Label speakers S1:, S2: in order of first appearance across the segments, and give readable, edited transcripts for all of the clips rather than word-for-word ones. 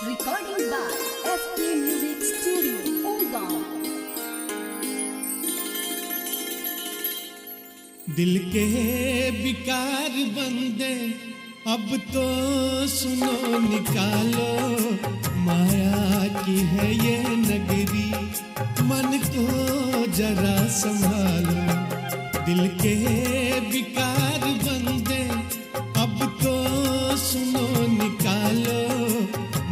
S1: Recording by FK Music Studio, Ongao.
S2: दिल के विकार बंदे अब तो सुनो निकालो, माया की है ये नगरी, मन को जरा संभालो। दिल के विकार बंदे अब तो सुनो निकालो,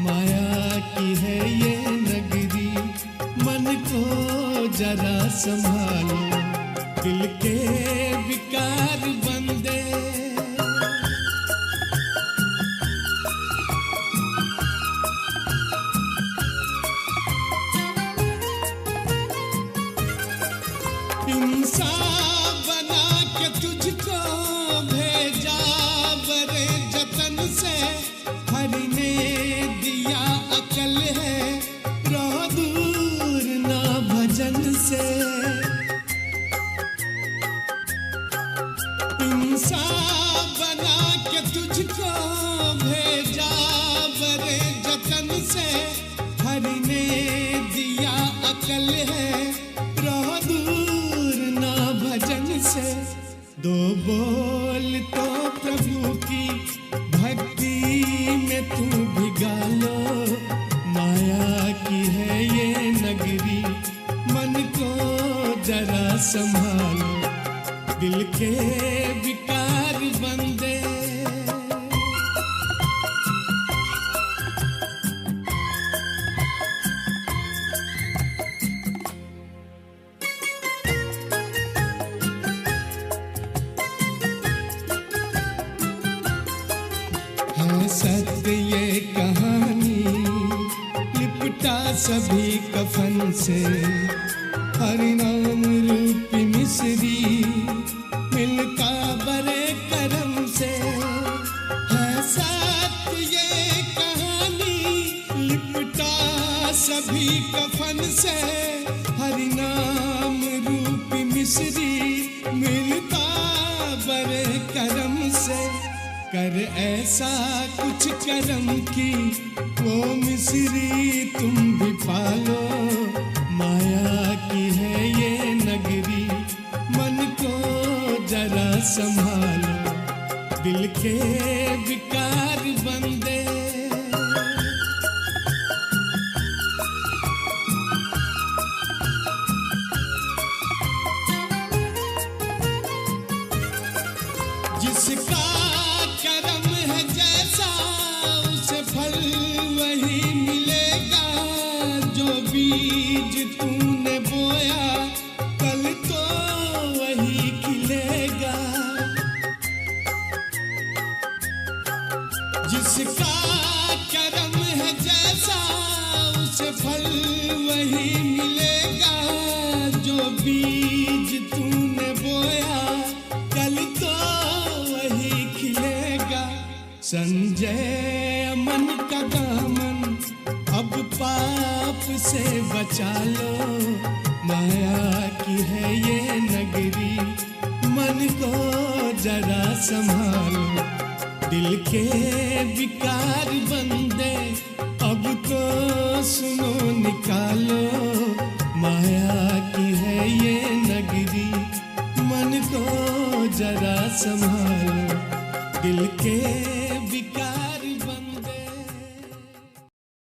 S2: माया की है ये नगरी, मन को जरा संभालो। दिल के विकार बंदे इंसान बना के तुझको भेजा बड़े जतन से, हरि ने दिया अकल है, रहो दूर ना भजन से। इंसान बना के तुझको भेजा बड़े जतन से, हरि ने दिया अकल है, रहो दूर ना भजन से। दो बोल तो प्रभु की भक्ति में तू भिगा लो, माया की है ये नगरी, मन को जरा संभालो। दिल के विकार बंदे है सत्य ये कहानी, लिपटा सभी कफन से, हरि नाम रूपी मिसरी मिलता बड़े करम से। है सत्य ये कहानी, लिपटा सभी कफन से, हरि नाम रूपी मिसरी मिलता बड़े करम से। कर ऐसा कुछ करम की वो मिसरी तुम भी पालो, माया की है ये नगरी, मन को जरा संभालो। दिल के विकार बंदे जिसका कर्म है जैसा उसे फल वही मिलेगा, जो बीज तूने बोया कल तो वही खिलेगा। जिसका कर्म है जैसा उसे फल वही मिलेगा, जो बीज तूने बोया कल तो वही खिलेगा। संजय अमन का दामन अब पाप से बचा लो, माया की है ये नगरी, मन को जरा संभालो। दिल के विकार बंदे अब तो सुनो निकालो, माया की है ये नगरी, मन को जरा संभालो। दिल के विकार